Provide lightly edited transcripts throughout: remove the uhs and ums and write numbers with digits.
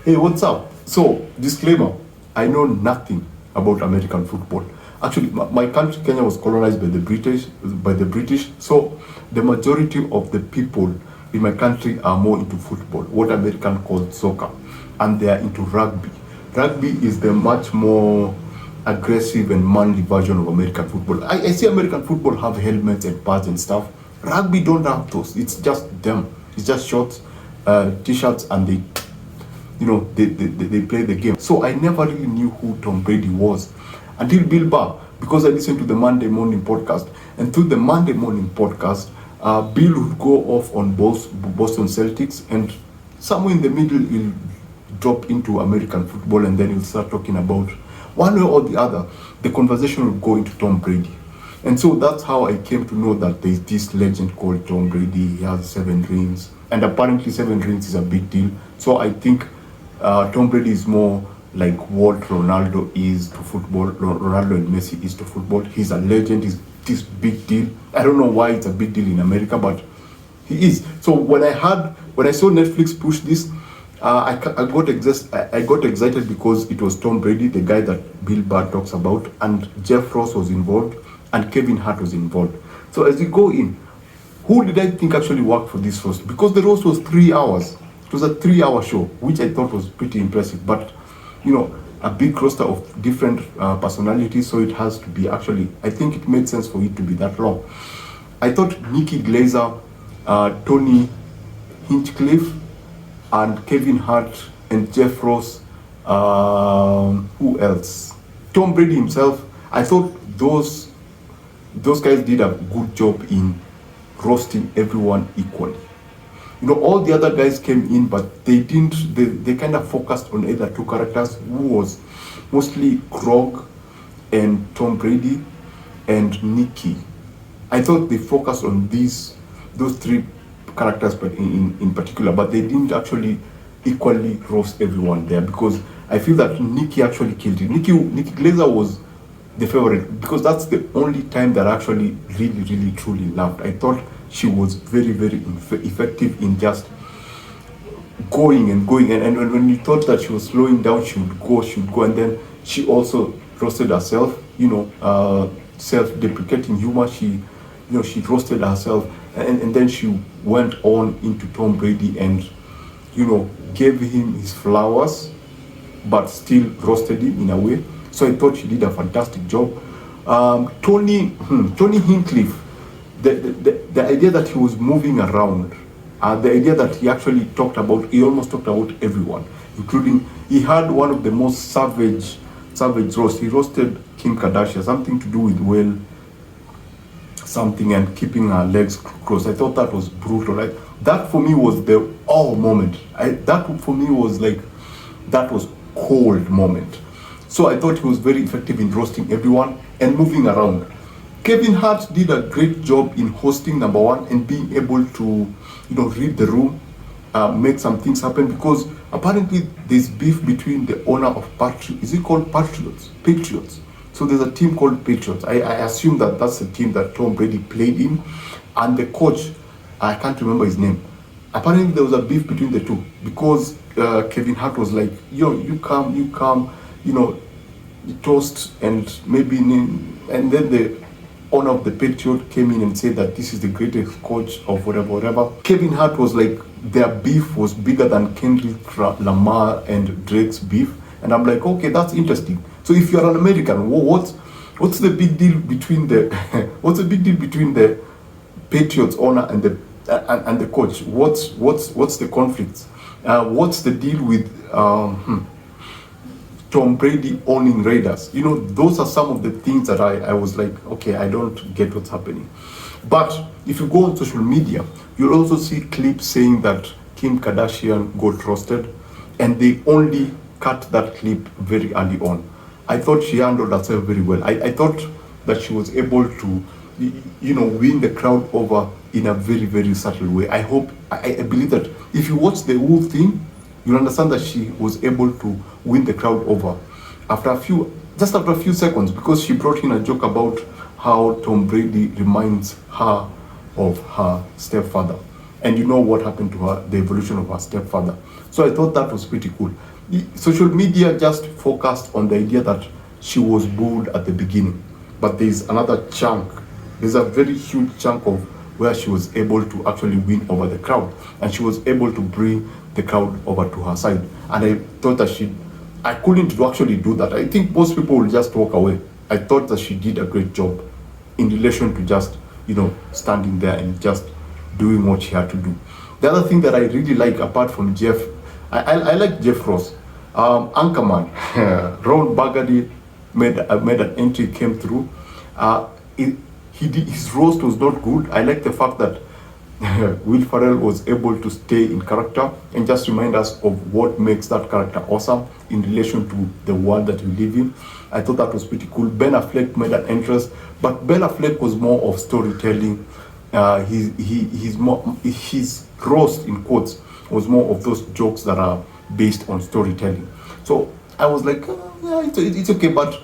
Hey, what's up? So, disclaimer, I know nothing about American football. Actually, my country, Kenya, was colonized by the British. So, the majority of the people in my country are more into football, what American calls soccer, and they are into rugby. Rugby is the much more aggressive and manly version of American football. I see American football have helmets and pads and stuff. Rugby don't have those. It's just them. It's just shorts, t-shirts, and they play the game. So I never really knew who Tom Brady was until Bill Barr, because I listened to the Monday morning podcast. And through the Monday morning podcast, Bill would go off on both Boston Celtics, and somewhere in the middle he'll drop into American football, and then he'll start talking about one way or the other. The conversation will go into Tom Brady. And so that's how I came to know that there's this legend called Tom Brady. He has 7 rings, and apparently 7 rings is a big deal. So I think Tom Brady is more like what Ronaldo is to football, Ronaldo and Messi is to football. He's a legend, he's this big deal. I don't know why it's a big deal in America, but he is. So when I saw Netflix push this, I got excited because it was Tom Brady, the guy that Bill Barr talks about, and Jeff Ross was involved, and Kevin Hart was involved. So as we go in, who did I think actually worked for this roast? Because the roast was 3 hours. It was a 3-hour show, which I thought was pretty impressive. But, a big roster of different personalities, so it has to be actually, I think it made sense for it to be that long. I thought Nikki Glaser, Tony Hinchcliffe, and Kevin Hart, and Jeff Ross, who else? Tom Brady himself. I thought those guys did a good job in roasting everyone equally. All the other guys came in, but they didn't, they kind of focused on either 2 characters, who was mostly Krog and Tom Brady and Nikki. I thought they focused on those 3 characters, but in particular, but they didn't actually equally roast everyone there, because I feel that Nikki actually killed it. Nikki Glaser was the favorite, because that's the only time that I actually really truly laughed. I thought she was very effective in just going, and when you thought that she was slowing down, she would go, and then she also roasted herself, self-deprecating humor. She roasted herself, and then she went on into Tom Brady and gave him his flowers, but still roasted him in a way. So I thought she did a fantastic job. Tony Hinchcliffe, the idea that he was moving around, the idea that he actually he almost talked about everyone, including, he had one of the most savage roasts. He roasted Kim Kardashian, something to do with something and keeping her legs crossed. I thought that was brutal. Right? That for me was the moment. That for me was like, that was cold moment. So I thought he was very effective in roasting everyone and moving around. Kevin Hart did a great job in hosting, number one, and being able to, read the room, make some things happen, because apparently there's beef between the owner of Patriots. Is it called Patriots? So there's a team called Patriots. I assume that that's the team that Tom Brady played in, and the coach, I can't remember his name. Apparently there was a beef between the two, because Kevin Hart was like, you come, toast, and maybe, and then the owner of the Patriot came in and said that this is the greatest coach of whatever. Kevin Hart was like, their beef was bigger than Kendrick Lamar and Drake's beef, and I'm like, okay, that's interesting. So if you're an American, what's the big deal between the Patriots owner and the coach? What's the conflict? What's the deal with Tom Brady owning Raiders? Those are some of the things that I was like, okay, I don't get what's happening. But if you go on social media, you'll also see clips saying that Kim Kardashian got roasted, and they only cut that clip very early on. I thought she handled herself very well. I thought that she was able to, win the crowd over in a very subtle way. I believe that if you watch the whole thing, you'll understand that she was able to win the crowd over after a few seconds, because she brought in a joke about how Tom Brady reminds her of her stepfather. And you know what happened to her, the evolution of her stepfather. So I thought that was pretty cool. Social media just focused on the idea that she was booed at the beginning, but there's another chunk. There's a very huge chunk of where she was able to actually win over the crowd, and she was able to bring the crowd over to her side. And I thought that I couldn't actually do that. I think most people will just walk away. I thought that she did a great job in relation to just, standing there and just doing what she had to do. The other thing that I really like, apart from Jeff, I like Jeff Ross. Anchorman, Ron Burgundy made an entry, came through. His roast was not good. I like the fact that Will Ferrell was able to stay in character and just remind us of what makes that character awesome in relation to the world that we live in. I thought that was pretty cool. Ben Affleck made an entrance, but Ben Affleck was more of storytelling. His roast, in quotes, was more of those jokes that are based on storytelling. So I was like, yeah, it's okay, but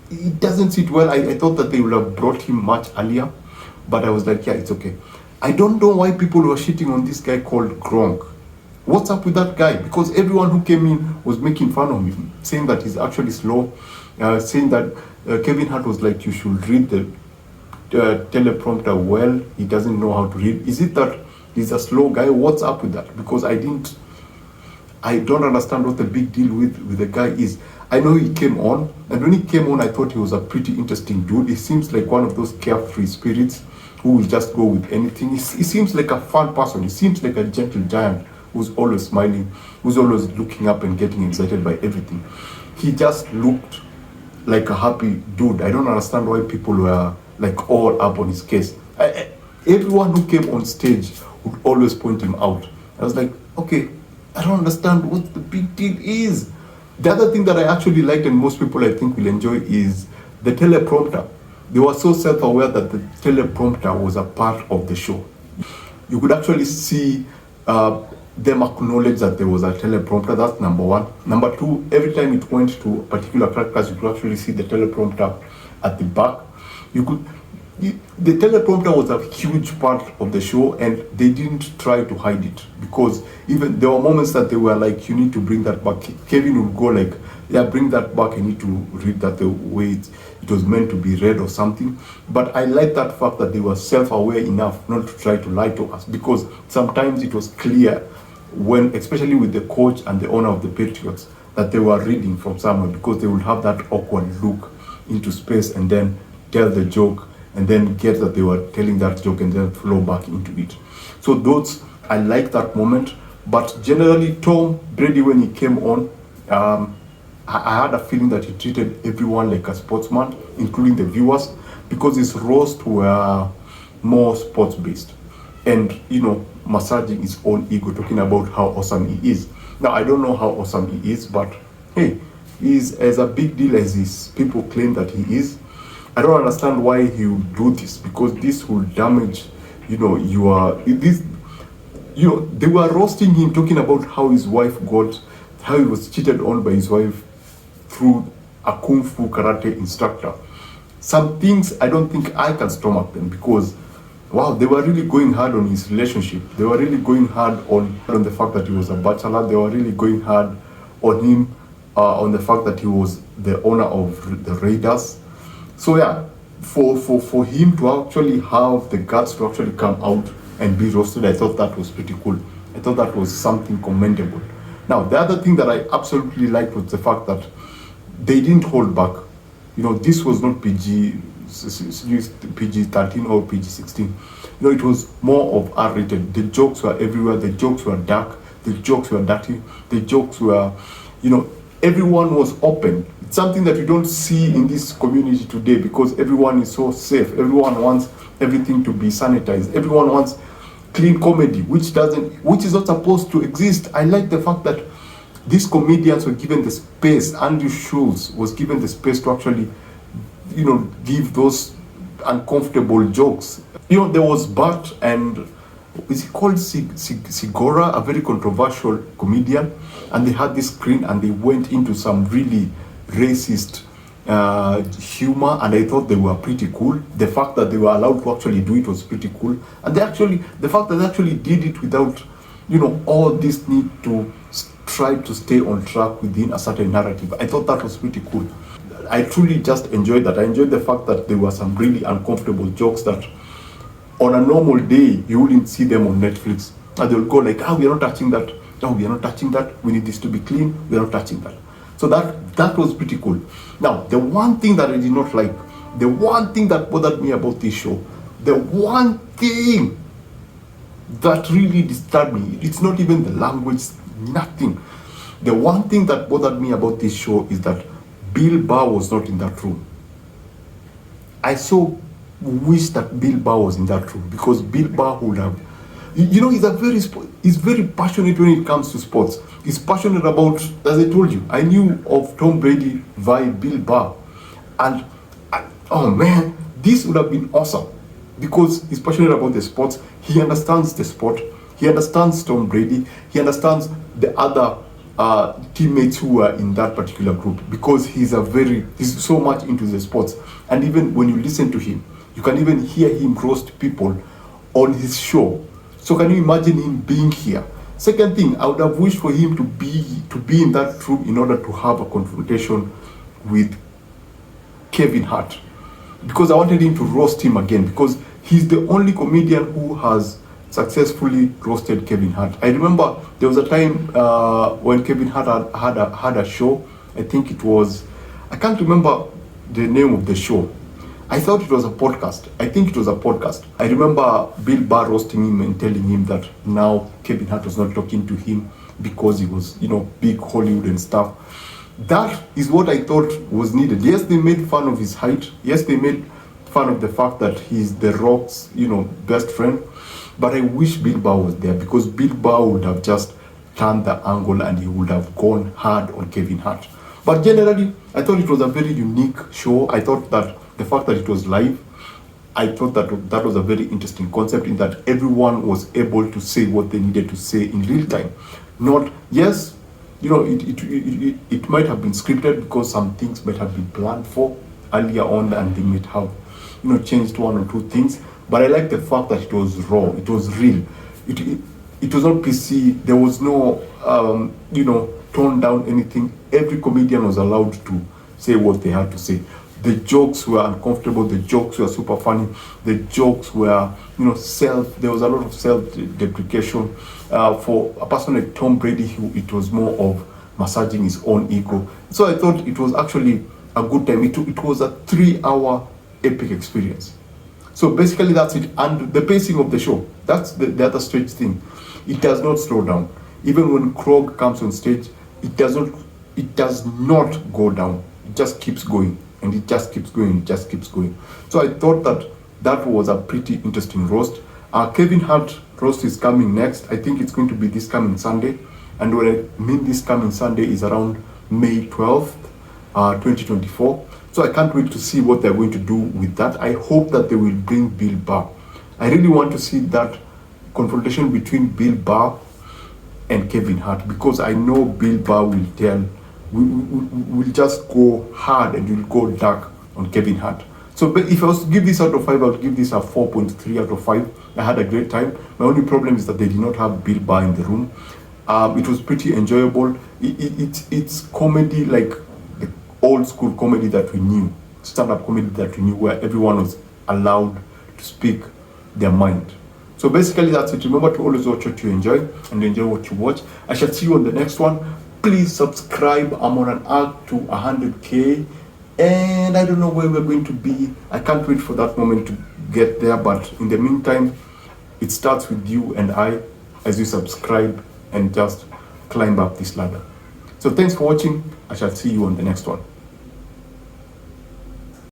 it doesn't sit well. I thought that they would have brought him much earlier, but I was like, yeah, it's okay. I don't know why people were shitting on this guy called Gronk. What's up with that guy? Because everyone who came in was making fun of him, saying that he's actually slow, saying that Kevin Hart was like, you should read the teleprompter well. He doesn't know how to read. Is it that he's a slow guy? What's up with that? Because I don't understand what the big deal with the guy is. I know he came on, and when he came on, I thought he was a pretty interesting dude. He seems like one of those carefree spirits who will just go with anything. He seems like a fun person. He seems like a gentle giant who's always smiling, who's always looking up and getting excited by everything. He just looked like a happy dude. I don't understand why people were like all up on his case. Everyone who came on stage would always point him out. I was like, okay, I don't understand what the big deal is. The other thing that I actually liked, and most people I think will enjoy, is the teleprompter. They were so self-aware that the teleprompter was a part of the show. You could actually see them acknowledge that there was a teleprompter. That's number one. Number two, every time it went to particular characters, you could actually see the teleprompter at the back. The teleprompter was a huge part of the show, and they didn't try to hide it, because even there were moments that they were like, you need to bring that back. Kevin would go like, yeah, bring that back, I need to read that the way it was meant to be read or something. But I like that fact that they were self-aware enough not to try to lie to us, because sometimes it was clear when, especially with the coach and the owner of the Patriots, that they were reading from somewhere, because they would have that awkward look into space and then tell the joke and then get that they were telling that joke and then flow back into it. So those, I like that moment. But generally, Tom Brady, when he came on, I had a feeling that he treated everyone like a sportsman, including the viewers, because his roasts were more sports-based and, massaging his own ego, talking about how awesome he is. Now, I don't know how awesome he is, but hey, he's as a big deal as his people claim that he is. I don't understand why he would do this, because this will damage, they were roasting him, talking about how his wife how he was cheated on by his wife through a kung fu karate instructor. Some things I don't think I can stomach them, because wow, they were really going hard on his relationship. They were really going hard on the fact that he was a bachelor. They were really going hard on him, on the fact that he was the owner of the Raiders. So yeah, for him to actually have the guts to actually come out and be roasted, I thought that was pretty cool. I thought that was something commendable. Now, the other thing that I absolutely liked was the fact that they didn't hold back. This was not PG-13 or PG-16. It was more of R-rated. The jokes were everywhere. The jokes were dark. The jokes were dirty. The jokes were, everyone was open. It's something that you don't see in this community today, because everyone is so safe. Everyone wants everything to be sanitized. Everyone wants clean comedy, which is not supposed to exist. I like the fact that these comedians were given the space. Andrew Schulz was given the space to actually, give those uncomfortable jokes. There was Bert, and is he called Segura, a very controversial comedian, and they had this screen and they went into some really racist humor, and I thought they were pretty cool. The fact that they were allowed to actually do it was pretty cool, and the fact that they actually did it without all this need to tried to stay on track within a certain narrative. I thought that was pretty cool. I truly just enjoyed that. I enjoyed the fact that there were some really uncomfortable jokes that on a normal day you wouldn't see them on Netflix. And they'll go like, we are not touching that. No, we are not touching that. We need this to be clean. We are not touching that. So that was pretty cool. Now, the one thing that I did not like, the one thing that bothered me about this show, the one thing that really disturbed me, it's not even the language, nothing. The one thing that bothered me about this show is that Bill Burr was not in that room. I so wish that Bill Burr was in that room, because Bill Burr would have, he's very passionate when it comes to sports. He's passionate about, as I told you, I knew of Tom Brady via Bill Burr. And oh man, this would have been awesome, because he's passionate about the sports. He understands the sport. He understands Tom Brady. He understands the other teammates who are in that particular group, because he's so much into the sports. And even when you listen to him, you can even hear him roast people on his show. So can you imagine him being here? Second thing, I would have wished for him to be in that room in order to have a confrontation with Kevin Hart, because I wanted him to roast him again, because he's the only comedian who has successfully roasted Kevin Hart. I remember there was a time when Kevin Hart had a show. I think it was, I can't remember the name of the show. I thought it was a podcast. I think it was a podcast. I remember Bill Burr roasting him and telling him that now Kevin Hart was not talking to him because he was, big Hollywood and stuff. That is what I thought was needed. Yes, they made fun of his height. Yes, they made fun of the fact that he's The Rock's, best friend. But I wish Bill Burr was there, because Bill Burr would have just turned the angle and he would have gone hard on Kevin Hart. But generally, I thought it was a very unique show. I thought that the fact that it was live, I thought that was a very interesting concept, in that everyone was able to say what they needed to say in real time. Not, yes, it might have been scripted, because some things might have been planned for earlier on, and they might have, changed one or two things. But I like the fact that it was raw, it was real. It was not PC. There was no, toned down anything. Every comedian was allowed to say what they had to say. The jokes were uncomfortable. The jokes were super funny. The jokes were, there was a lot of self-deprecation. For a person like Tom Brady, it was more of massaging his own ego. So I thought it was actually a good time. It was a 3-hour epic experience. So basically that's it. And the pacing of the show, that's the other strange thing. It does not slow down. Even when Krog comes on stage, it does not go down. It just keeps going. And it just keeps going, it just keeps going. So I thought that was a pretty interesting roast. Kevin Hart roast is coming next. I think it's going to be this coming Sunday. And when I mean this coming Sunday is around May 12th, 2024. So I can't wait to see what they're going to do with that. I hope that they will bring Bill Burr. I really want to see that confrontation between Bill Burr and Kevin Hart, because I know Bill Burr will just go hard and will go dark on Kevin Hart. So if I was to give this out of 5, I would give this a 4.3 out of 5. I had a great time. My only problem is that they did not have Bill Burr in the room. It was pretty enjoyable. It's comedy, like the old school comedy that we knew, stand-up comedy that we knew, where everyone was allowed to speak their mind. So basically that's it. Remember to always watch what you enjoy and enjoy what you watch. I shall see you on the next one. Please subscribe. I'm on an arc to 100k, and I don't know where we're going to be. I can't wait for that moment to get there, but in the meantime, it starts with you and I as you subscribe and just climb up this ladder. So thanks for watching. I shall see you on the next one.